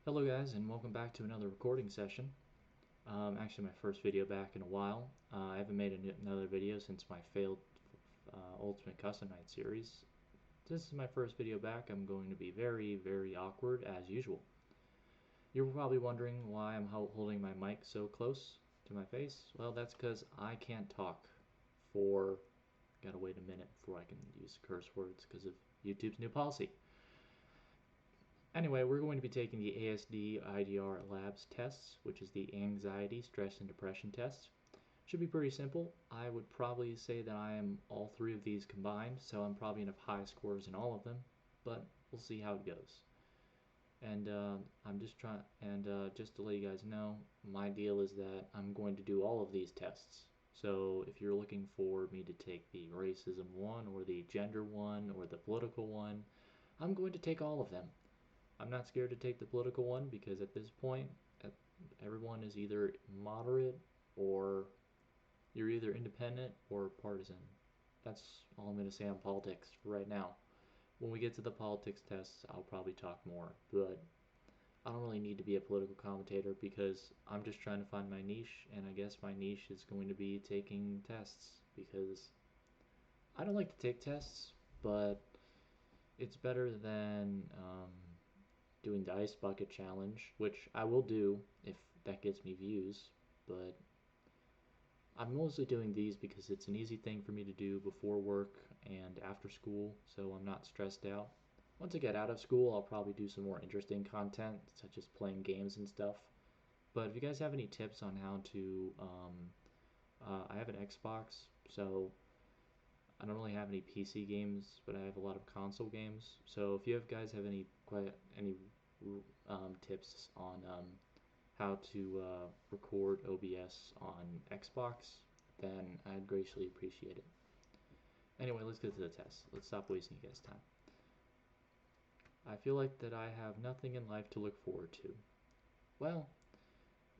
Hello guys, and welcome back to another recording session. Actually my first video back in a while. I haven't made another video since my failed Ultimate Custom Night series. This is my first video back. I'm going to be very awkward as usual. You're probably wondering why I'm holding my mic so close to my face. Well, that's because I can't talk for... Gotta wait a minute before I can use curse words because of YouTube's new policy. Anyway, we're going to be taking the ASD IDR Labs tests, which is the anxiety, stress, and depression test. Should be pretty simple. I would probably say that I am all three of these combined, so I'm probably going to have high scores in all of them, but we'll see how it goes. And I'm just trying, and just to let you guys know, my deal is that I'm going to do all of these tests. So if you're looking for me to take the racism one, or the gender one, or the political one, I'm going to take all of them. I'm not scared to take the political one because at this point, everyone is either moderate or you're either independent or partisan. That's all I'm going to say on politics right now. When we get to the politics tests, I'll probably talk more, but I don't really need to be a political commentator because I'm just trying to find my niche, and I guess my niche is going to be taking tests because I don't like to take tests, but it's better than doing the ice bucket challenge, which I will do if that gets me views, but I'm mostly doing these because it's an easy thing for me to do before work and after school, so I'm not stressed out. Once I get out of school, I'll probably do some more interesting content, such as playing games and stuff. But if you guys have any tips on how to, I have an Xbox, so I don't really have any PC games, but I have a lot of console games. So if you guys have any tips on how to record OBS on Xbox, then I'd greatly appreciate it. Anyway, let's get to the test. Let's stop wasting you guys' time. I feel like that I have nothing in life to look forward to. Well,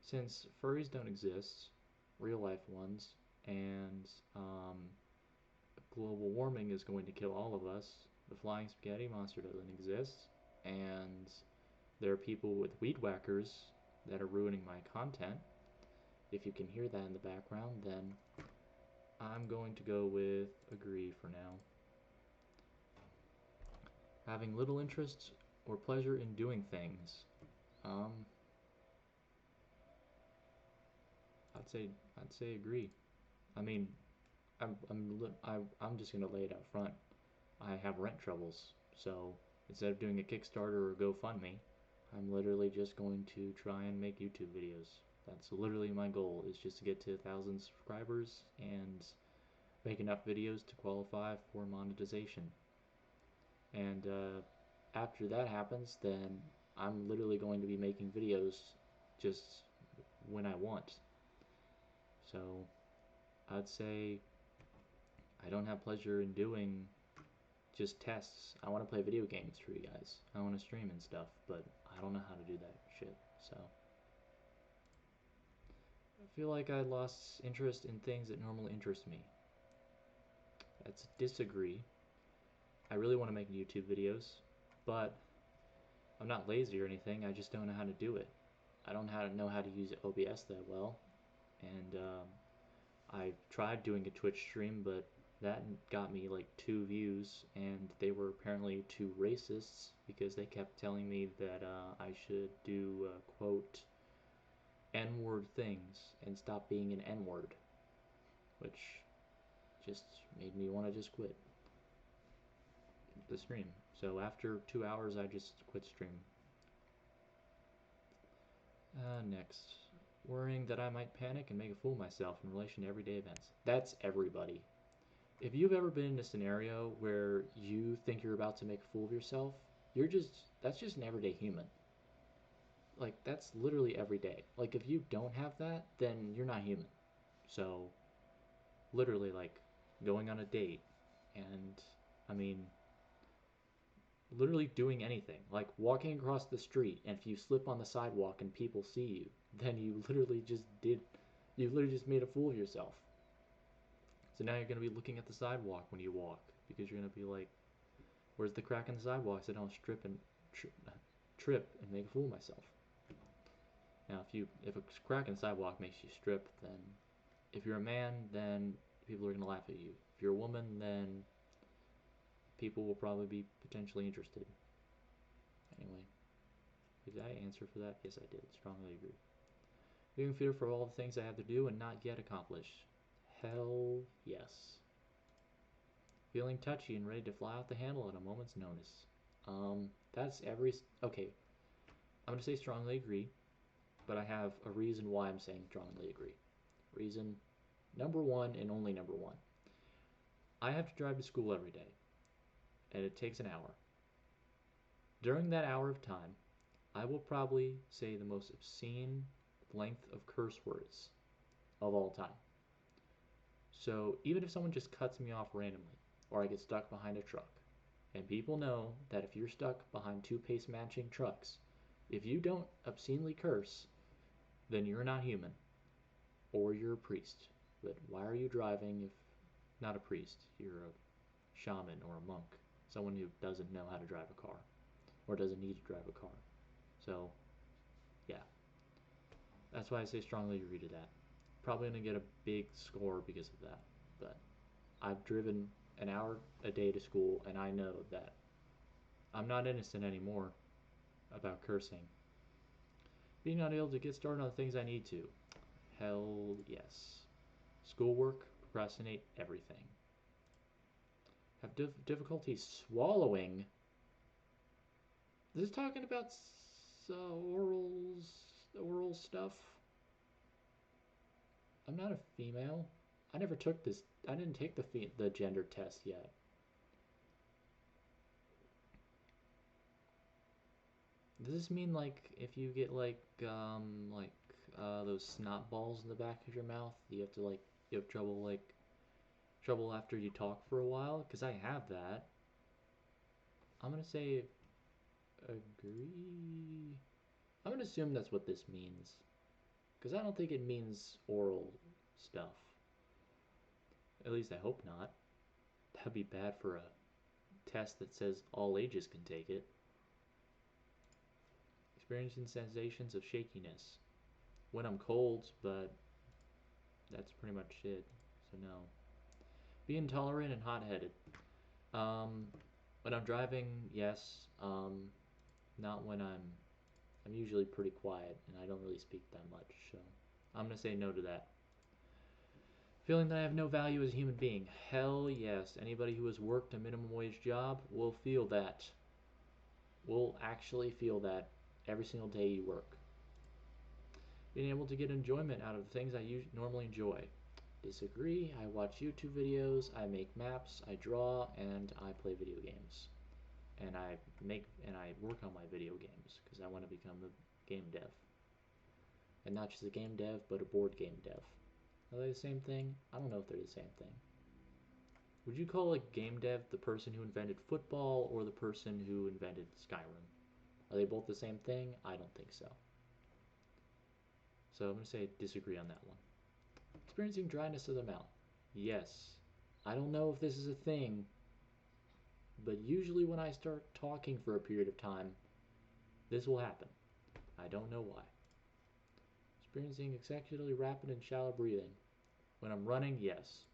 since furries don't exist, real life ones, and global warming is going to kill all of us, the flying spaghetti monster doesn't exist, and there are people with weed whackers that are ruining my content. If you can hear that in the background, then I'm going to go with agree for now. Having little interest or pleasure in doing things. I'd say agree. I mean, I'm just gonna lay it out front. I have rent troubles, so instead of doing a Kickstarter or a GoFundMe, I'm literally just going to try and make YouTube videos. That's literally my goal, is just to get to 1,000 subscribers and make enough videos to qualify for monetization. And after that happens, then I'm literally going to be making videos just when I want. So I'd say I don't have pleasure in doing just tests. I want to play video games for you guys. I want to stream and stuff, but I don't know how to do that shit. So I feel like I lost interest in things that normally interest me. That's disagree. I really want to make YouTube videos, but I'm not lazy or anything. I just don't know how to do it. I don't know how to use OBS that well, and I tried doing a Twitch stream, but that got me like 2 views, and they were apparently 2 racists because they kept telling me that I should do quote N-word things and stop being an N-word, which just made me want to just quit the stream. So after 2 hours, I just quit stream. Next, worrying that I might panic and make a fool of myself in relation to everyday events. That's everybody. If you've ever been in a scenario where you think you're about to make a fool of yourself, that's just an everyday human. Like, that's literally every day. Like, if you don't have that, then you're not human. So, literally, like, going on a date, and, I mean, literally doing anything. Like, walking across the street, and if you slip on the sidewalk and people see you, then you literally just made a fool of yourself. So now you're going to be looking at the sidewalk when you walk, because you're going to be like, where's the crack in the sidewalk so I don't trip and make a fool of myself. Now, if a crack in the sidewalk makes you strip, then if you're a man, then people are gonna laugh at you. If you're a woman, then people will probably be potentially interested. Anyway, did I answer for that? Yes, I did. Strongly agree. Feeling fear for all the things I have to do and not yet accomplish. Hell yes. Feeling touchy and ready to fly off the handle at a moment's notice. That's every. Okay, I'm gonna say strongly agree, but I have a reason why I'm saying strongly agree. Reason number one and only number one. I have to drive to school every day, and it takes an hour. During that hour of time, I will probably say the most obscene length of curse words of all time. So even if someone just cuts me off randomly, or I get stuck behind a truck, and people know that if you're stuck behind two pace matching trucks, if you don't obscenely curse, then you're not human, or you're a priest. But why are you driving if not a priest? You're a shaman or a monk, someone who doesn't know how to drive a car, or doesn't need to drive a car. So, yeah, that's why I say strongly agree to that. Probably gonna get a big score because of that, but I've driven an hour a day to school, and I know that I'm not innocent anymore about cursing. Being not able to get started on the things I need to. Hell yes. Schoolwork, procrastinate, everything. Have difficulty swallowing. Is this talking about oral stuff? I'm not a female. I never took this. I didn't take the gender test yet. Does this mean like if you get those snot balls in the back of your mouth, you have trouble after you talk for a while? Because I have that. I'm gonna say agree. I'm gonna assume that's what this means, because I don't think it means oral stuff. At least I hope not. That'd be bad for a test that says all ages can take it. Experiencing sensations of shakiness when I'm cold, but that's pretty much it. So no. Be intolerant and hot-headed. Um, when I'm driving, yes. Not when I'm usually pretty quiet and I don't really speak that much. So I'm gonna say no to that. Feeling that I have no value as a human being. Hell yes. Anybody who has worked a minimum wage job will feel that. Will actually feel that every single day you work. Being able to get enjoyment out of the things I normally enjoy. Disagree. I watch YouTube videos, I make maps, I draw, and I play video games. And I work on my video games because I want to become a game dev. And not just a game dev, but a board game dev. Are they the same thing? I don't know if they're the same thing. Would you call a game dev the person who invented football or the person who invented Skyrim? Are they both the same thing? I don't think so. So I'm going to say disagree on that one. Experiencing dryness of the mouth. Yes. I don't know if this is a thing, but usually when I start talking for a period of time, this will happen. I don't know why. Experiencing executively rapid and shallow breathing. When I'm running, yes.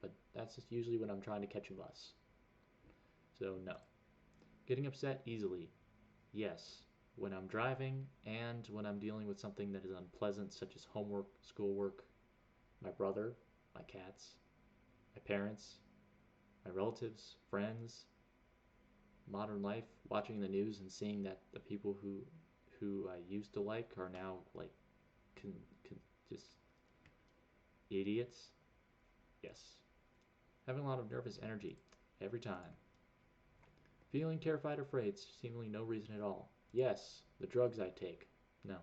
But that's just usually when I'm trying to catch a bus. So no. Getting upset easily. Yes. When I'm driving and when I'm dealing with something that is unpleasant, such as homework, schoolwork, my brother, my cats, my parents, my relatives, friends, modern life, watching the news and seeing that the people who I used to like are now like just idiots. Yes. Having a lot of nervous energy every time. Feeling terrified or afraid, seemingly no reason at all. Yes. The drugs I take. No.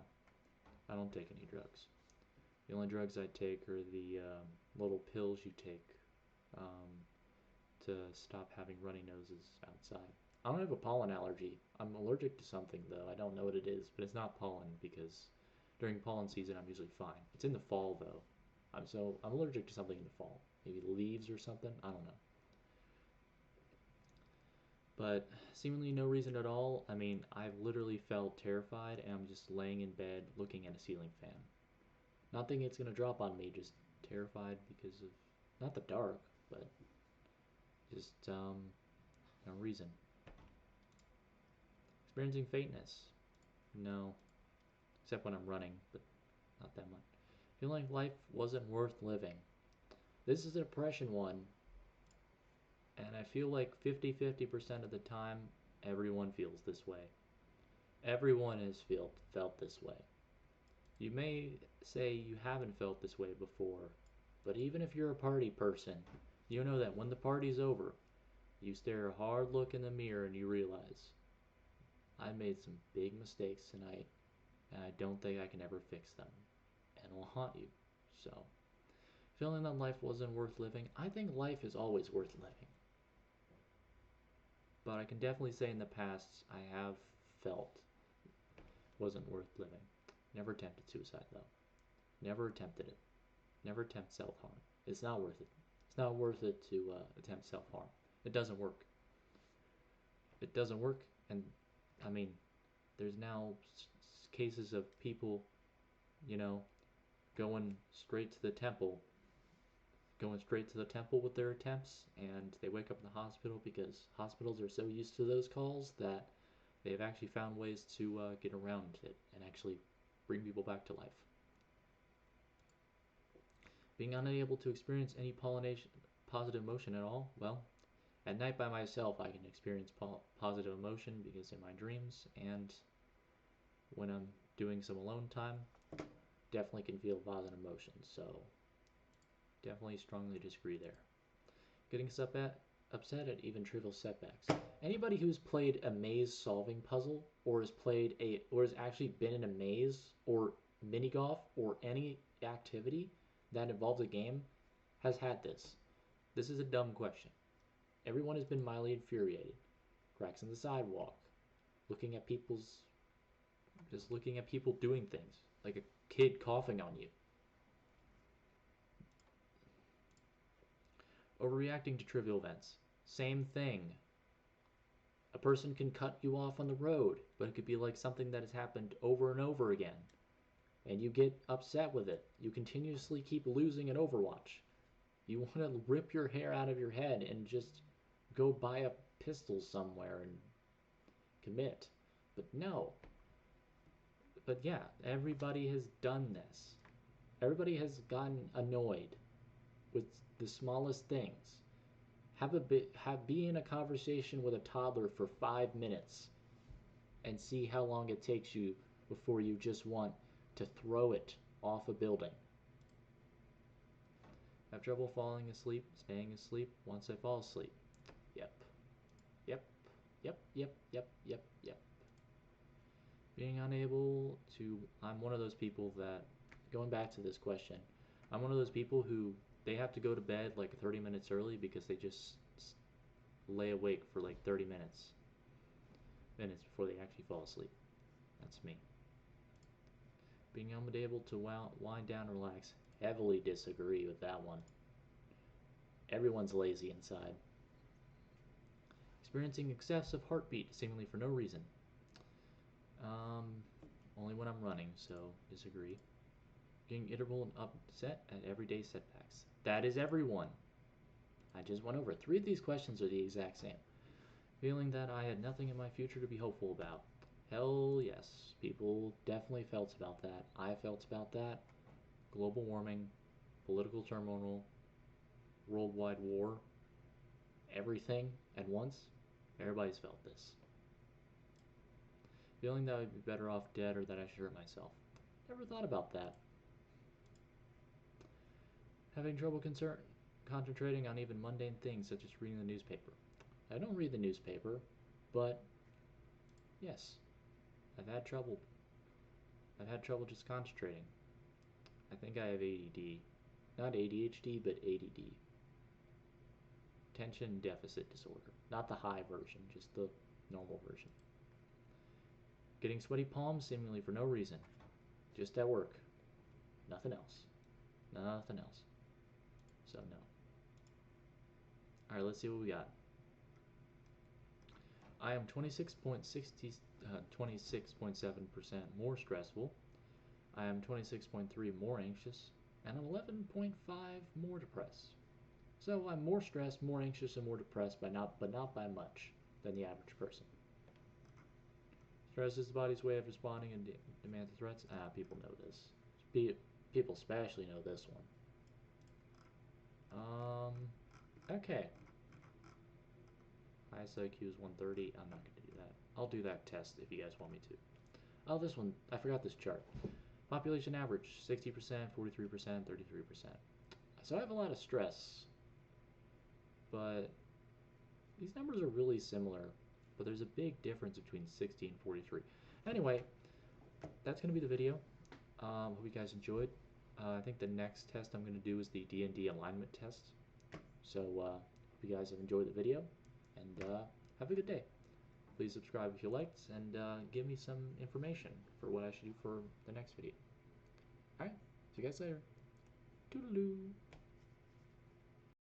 I don't take any drugs. The only drugs I take are the little pills you take to stop having runny noses outside. I don't have a pollen allergy. I'm allergic to something though. I don't know what it is, but it's not pollen because during pollen season I'm usually fine. It's in the fall though. I'm allergic to something in the fall. Maybe leaves or something. I don't know. But seemingly no reason at all. I mean, I've literally felt terrified and I'm just laying in bed looking at a ceiling fan. Not thinking it's gonna drop on me, just terrified because of not the dark, but just no reason. Experiencing faintness. No. Except when I'm running, but not that much. Feeling like life wasn't worth living. This is a depression one, and I feel like 50% of the time, everyone feels this way. Everyone has felt this way. You may say you haven't felt this way before, but even if you're a party person, you know that when the party's over, you stare a hard look in the mirror and you realize, I made some big mistakes tonight, and I don't think I can ever fix them, and it'll haunt you. So, feeling that life wasn't worth living, I think life is always worth living. But I can definitely say in the past, I have felt wasn't worth living. Never attempted suicide though. Never attempted it. Never attempt self-harm. It's not worth it. It's not worth it to attempt self-harm. It doesn't work. It doesn't work, and I mean, there's now cases of people, you know, going straight to the temple, going straight to the temple with their attempts, and they wake up in the hospital because hospitals are so used to those calls that they've actually found ways to get around it and actually bring people back to life. Being unable to experience any positive emotion at all, well, at night by myself I can experience positive emotion because in my dreams and when I'm doing some alone time, definitely can feel positive emotions. So definitely strongly disagree there. Getting upset at even trivial setbacks. Anybody who's played a maze solving puzzle or has actually been in a maze or mini golf or any activity that involves a game has had this. This is a dumb question. Everyone has been mildly infuriated. Cracks in the sidewalk. Looking at people's just looking at people doing things. Like a kid coughing on you. Overreacting to trivial events. Same thing. A person can cut you off on the road, but it could be like something that has happened over and over again. And you get upset with it. You continuously keep losing in Overwatch. You want to rip your hair out of your head and just go buy a pistol somewhere and commit. But no. But yeah, everybody has done this. Everybody has gotten annoyed with the smallest things. Be in a conversation with a toddler for 5 minutes and see how long it takes you before you just want to throw it off a building. I have trouble falling asleep, staying asleep once I fall asleep. Yep. Yep. Yep. Yep. Yep. Yep. Yep. Being unable to. I'm one of those people that, going back to this question, I'm one of those people who they have to go to bed like 30 minutes early because they just lay awake for like 30 minutes before they actually fall asleep. That's me. Being unable to wind down and relax. Heavily disagree with that one. Everyone's lazy inside. Experiencing excessive heartbeat seemingly for no reason. Only when I'm running, so disagree. Getting irritable and upset at everyday setbacks. That is everyone. I just went over it. 3 of these questions are the exact same. Feeling that I had nothing in my future to be hopeful about. Hell yes. People definitely felt about that. I felt about that. Global warming, political turmoil, worldwide war, everything at once. Everybody's felt this. Feeling that I would be better off dead or that I should hurt myself. Never thought about that. Having trouble concentrating on even mundane things such as reading the newspaper. I don't read the newspaper, but yes, I've had trouble. I've had trouble just concentrating. I think I have ADD. Not ADHD, but ADD. Attention deficit disorder. Not the high version, just the normal version. Getting sweaty palms seemingly for no reason. Just at work. Nothing else. Nothing else. So no. Alright, let's see what we got. I am 26.7% more stressful. I am 26.3 more anxious, and I'm 11.5 more depressed. So I'm more stressed, more anxious, and more depressed, but not by much than the average person. Stress is the body's way of responding and demand to threats. People know this. People especially know this one. Okay. Highest IQ is 130. I'm not going to do that. I'll do that test if you guys want me to. Oh, this one. I forgot this chart. Population average, 60%, 43%, 33%. So I have a lot of stress, but these numbers are really similar, but there's a big difference between 60 and 43. Anyway, that's going to be the video. Hope you guys enjoyed. I think the next test I'm going to do is the D&D alignment test. So hope you guys have enjoyed the video, and have a good day. Please subscribe if you liked, and give me some information for what I should do for the next video. Alright, see you guys later. Toodaloo.